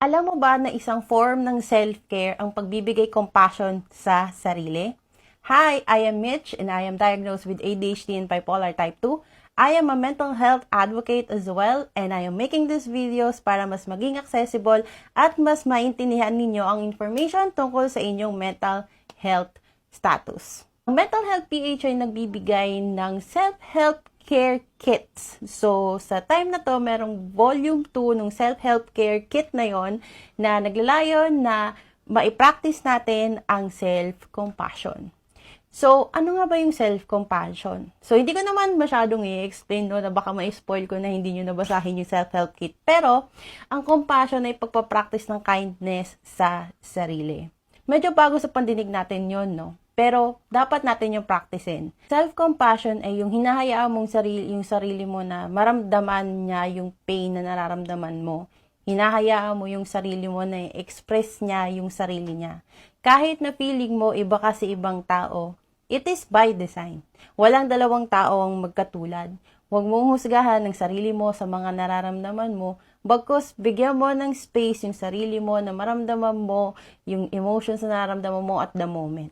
Alam mo ba na isang form ng self-care ang pagbibigay compassion sa sarili? Hi, I am Mitch and I am diagnosed with ADHD and bipolar type 2. I am a mental health advocate as well and I am making these videos para mas maging accessible at mas maintindihan ninyo ang information tungkol sa inyong mental health status. Ang Mental Health PH ay nagbibigay ng self-help care kits. So, sa time na to, merong volume 2 ng self-help care kit na yon na naglalayon na maipractice natin ang self-compassion. So, ano nga ba yung self-compassion? So, hindi ko naman masyadong i-explain no, na baka ma-spoil ko na hindi nyo nabasahin yung self-help kit. Pero, ang compassion ay pagpapractice ng kindness sa sarili. Medyo bago sa pandinig natin yon, no? Pero, dapat natin yung practicein. Self-compassion ay yung hinahayaan mong yung sarili mo na maramdaman niya yung pain na nararamdaman mo. Hinahayaan mo yung sarili mo na express niya yung sarili niya. Kahit na feeling mo iba kasi ibang tao, it is by design. Walang dalawang tao ang magkatulad. Huwag mong husgahan ng sarili mo sa mga nararamdaman mo, bagkus bigyan mo ng space yung sarili mo na maramdaman mo yung emotions na nararamdaman mo at the moment.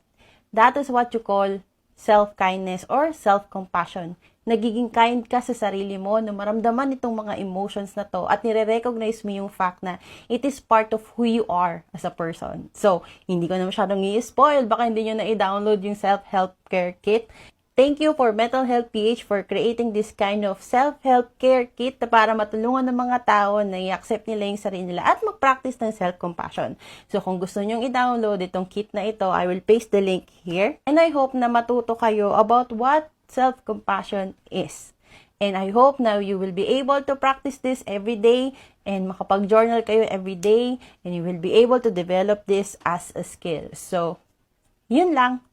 That is what you call self-kindness or self-compassion. Nagiging kind ka sa sarili mo na maramdaman itong mga emotions na to at nire-recognize mo yung fact na it is part of who you are as a person. So, hindi ko na masyadong i-spoil. Baka hindi nyo na i-download yung self-help care kit. Thank you for Mental Health PH for creating this kind of self-help care kit para matulungan ng mga tao na i-accept nila yung sarili nila at mag-practice ng self-compassion. So kung gusto nyong i-download itong kit na ito, I will paste the link here. And I hope na matuto kayo about what self-compassion is. And I hope now you will be able to practice this every day and makapag-journal kayo every day and you will be able to develop this as a skill. So, yun lang.